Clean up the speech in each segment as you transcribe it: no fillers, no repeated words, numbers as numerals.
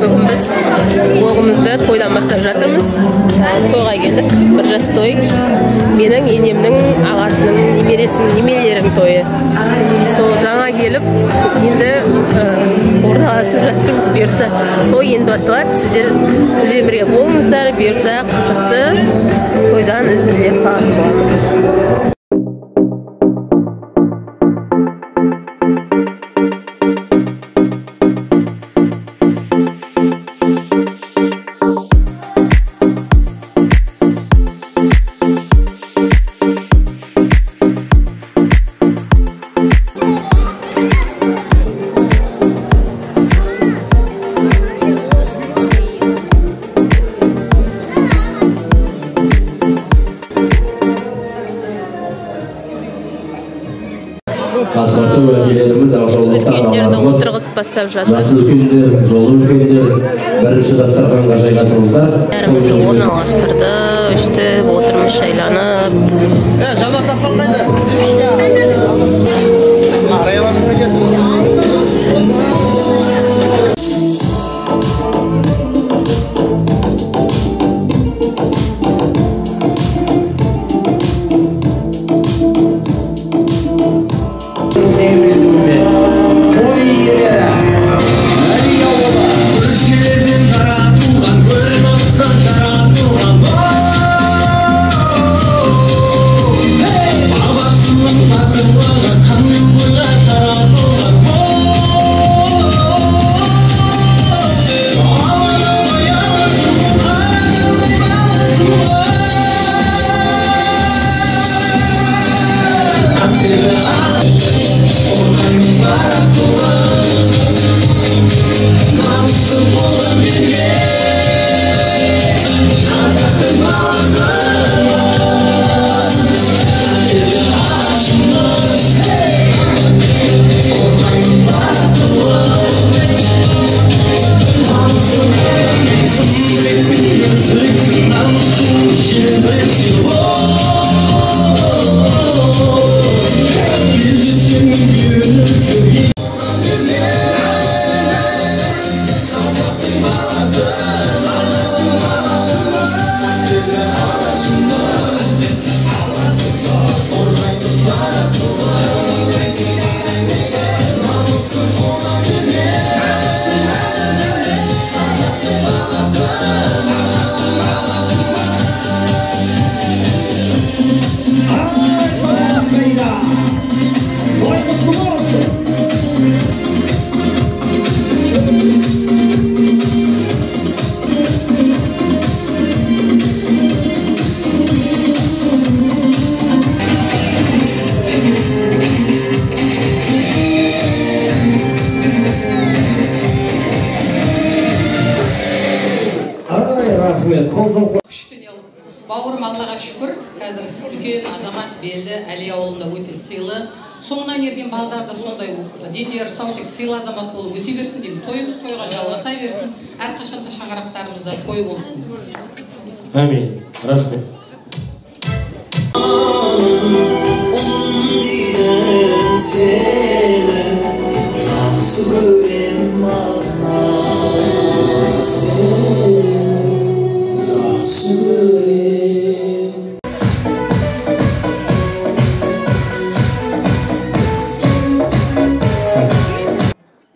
Бүгін біз блогымызды тойдан бастап жатырмыз. Тойға келдік. Bir жас той. Менің енемнің ағасының немересінің немелерінің тойы. Сол жаңа келіп, енді орналасып жатырмыз. Бұйырса той енді басталады. Сіздер бізбен бірге болыңыздар. Бұйырса қызықты тойдан үзінділер салатын боламыз. Үлкендерді отырғызып бастап жатыр. Жасы үлкендер, жолы үлкендер, бірінші дастарханға жайғасыңыздар. Бәрімізді орналастырды, өстіп отырмыз шайланып. Жаман тапқан қайда? Бауырым Аллаға шүкір, қазір үлкен азамат белді Әли ауылында өте сыйлы. Соңынан ерген балдар да сондай дендері саутек сыйлы азамат болып өсе берсін деймін. Тойымыз тойға жалғаса берсін, әрқашанда шаңырақтарымызда той болсын. Әмин. Рахмет.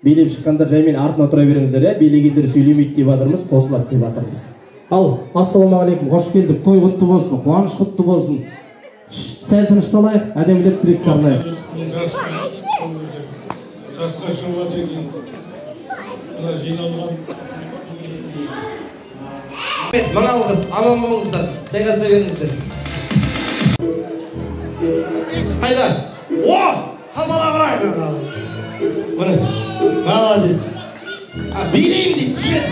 Билеп шыққандар жаймен артына отыра беріңіздер, билегендер сөйлемейді деп жатырмыз, қосылады деп жатырмыз. Ал, ассалаумағалейкум, қош келдік, той құтты болсын, қуаныш құтты болсын. Сәл тынышталайық, әдемілеп тілекті арнайық. Жасқа шығып екен. Мына жиналған. Мың алғыс, аман болыңыздар, жайғаса беріңіздер. Қайда? О! Салбала құрайын! Міне, молодец. Билейім дейді, жібет.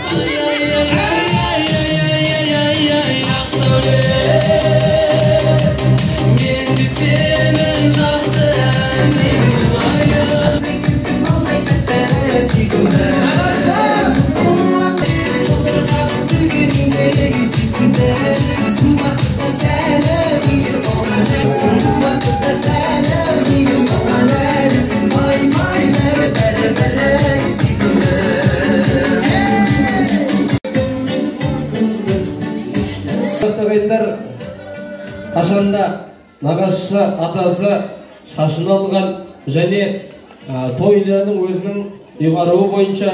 ешқашанда нағашы атасы шашын алған және тойлардың өзінің ұйғаруы бойынша,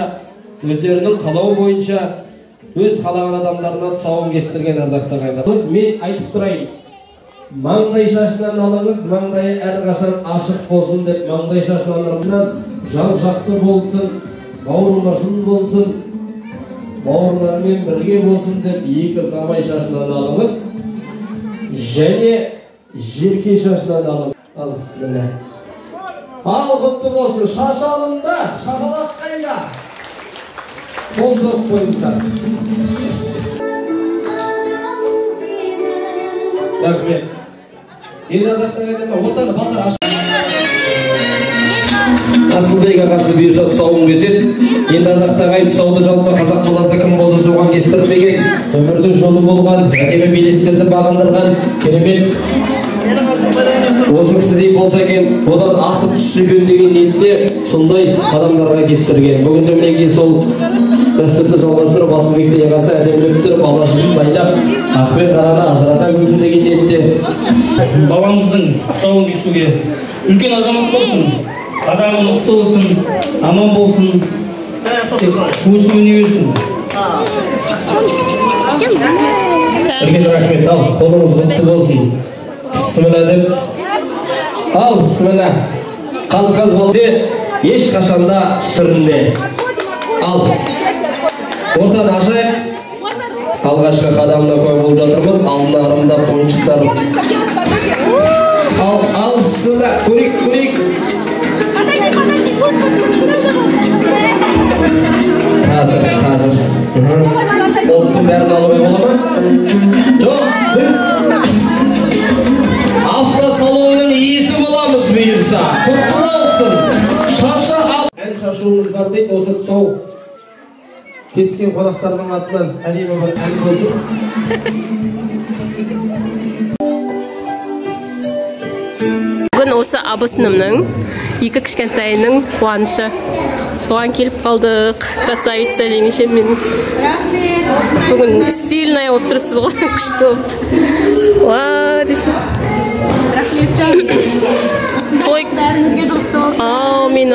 өздерінің қалауы бойынша өз қалаған адамдарына тұсауын кестірген ардақты ағайындар. Мен айтып тұрайын, маңдай шашынан алыңыз, маңдайы әрқашан ашық болсын деп, маңдай шашынан алыңыз, жан-жақты болсын, бауырмашын болсын, бауырлармен бірге болсын деп, екі сабай шашынан алыңыз және желке шашынан алыңыз. Ал құтты болсын, шаш алында, шапалақ қайда? Қол соғып қойыңыздар. Рахмет. Енді ардақтан айтқанда ортаны балдар ашық. Асылбек ағасы бұйырса тұсауын кеседі. Енді ардақтан ағайын тұсауды жалпы қазақ баласы кім болса соған кестірмеген, өмірдің жолы болған, әдемі белестерді бағындырған керемет осы кісідей болса екен, одан асып түсірген деген ниетте сондай адамдарға кестірген. Бүгінде мінекей сол дәстүрді жалғастырып, Асылбекті ағасы әдемілеп тұрып, алашын байлап, ақ пен қараны ажырата білсін деген ниетте. Бабамыздың тұсауын кесуге үлкен азамат болсын, адамы мықты болсын, аман болсын, өсіп өне берсін. Үлкен рахмет. Ал, қолыңыз құтты болсын. Бісміллә деп. Ал, бісміллә. Қаз-қаз болды. Еш қашанда сүрінде. Ал, ортан ашайық. Алғашқы қадамына қой болып жатырмыз. Алдына арымдап ойыншықтар. Ал, бісміллә. Көрейік. Қазір. Оттың бәрін алуы бола ма? Жоқ, біз автосалонның иесі боламыз бұйырса. Құтты болсын. Шашы ал. Ән шашуымыз бар дейді, осы тұсау кескен қонақтардың атынан әдемі бір ән болсын. Бүгін осы абысынымның екі кішкентайының қуанышы. Соған келіп қалдық. Красавица жеңеше мен. Бүгін стильная болып тұрсыз ғой, күшті болып. Ва, десем. Той бәріңізге жұлысты болсын. Аумин.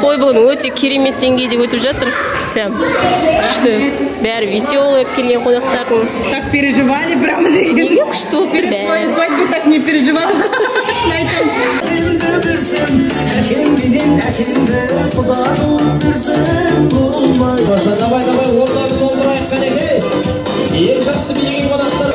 Той бүгін өте керемет деңгейде өтіп жатыр. Прям күшті. Бәрі веселый келген қонақтардың. Так переживали прямо деген. Неге күшті болып тұр бәрі? Свою свадьбу так не переживал. Шын айтам. Давай, ортаны толтырайық қанекей. Ең жақсы билеген қонақтар.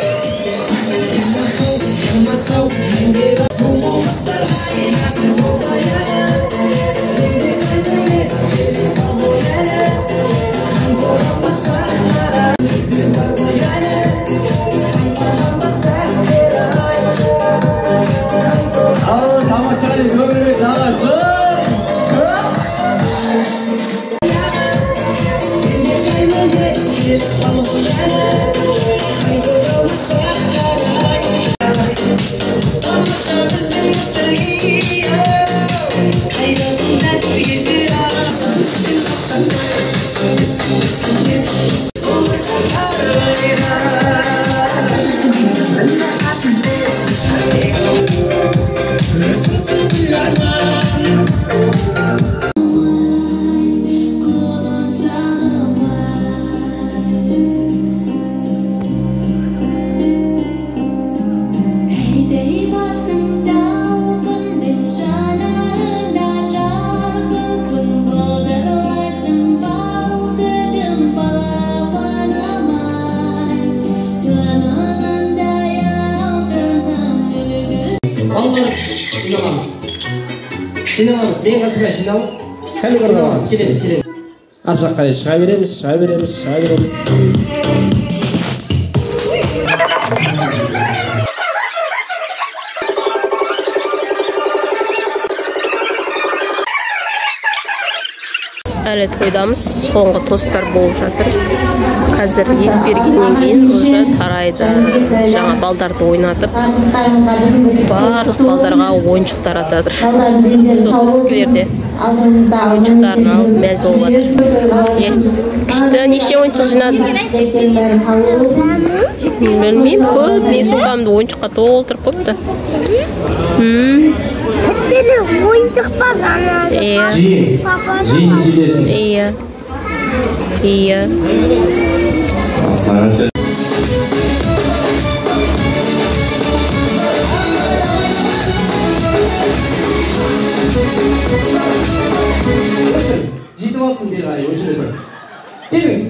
Жиналамыз, мен қасымай жиналып, кәмек ұрғаламыз, келеміз. Ар жаққа қарай шыға береміз. Әлі тойдамыз, соңғы тостар болып жатыр. Қазір ет бергеннен кейін уже тарайды. Жаңа балдарды ойнатып, барлық балдарға ойыншықтар атадыр. Сол кісілерде ойыншықтарын алып мәз болып жатыр. Күшті, неше ойыншық жинады? Білмеймін, көп. Мен сумкамды ойыншыққа толтырып қойыпты. ойыншық бар ана. Жиын сөйлесін. Iya. Жетіп алсын бері қарай, өшіре тұр. Келіңіз.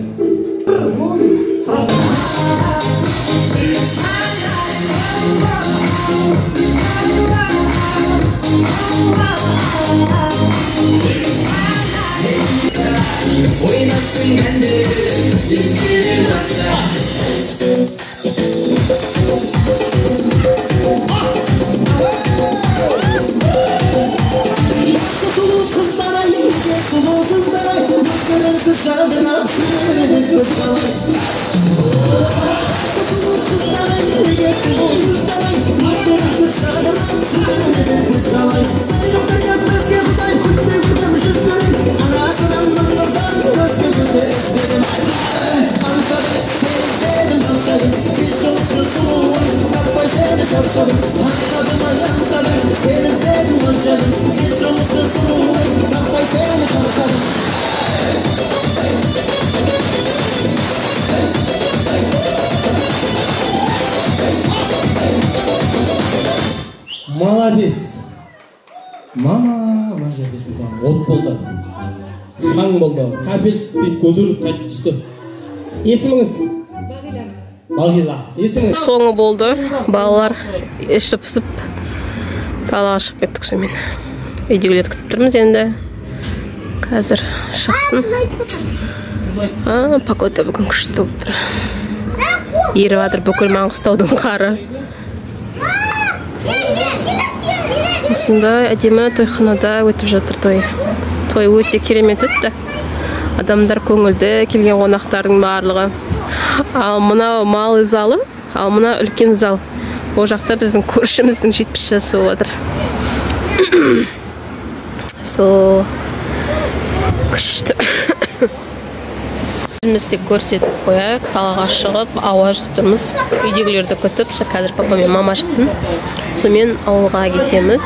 Молодец. Мама, мына жерде от болды. Қан болды. Кафел бет көтеріп қайтып түсті. Есіміңіз? Бағила. Есіміңіз? Соңы болды. Балалар ішіп-пісіп далаға шығып кеттік сонымен. Үйдегілерді күтіп тұрмыз енді. Қазір шықтым. Погода бүгін күшті болып тұр. Еріп жатыр бүкіл Маңғыстаудың қары. Осындай әдемі тойханада өтіп жатыр той. Той өте керемет өтті. Адамдар көңілді, келген қонақтардың барлығы. Ал мынау малый залы, ал мына үлкен зал. Ол жақта біздің көршіміздің 70 жасы болады. Күшті. Біз тек көрсетіп қояйық, далаға шығып, ауа жүзіп тұрмыз. Үйдегілерді күтіп, қазір папа мен мама шықсын. Сонымен ауылға кетеміз.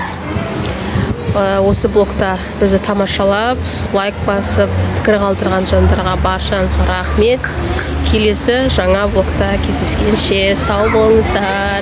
Осы блокта бізді тамашалап, лайк басып, пікір қалдырған жандарға баршаңызға рахмет. Келесі жаңа блокта кездескенше сау болыңыздар.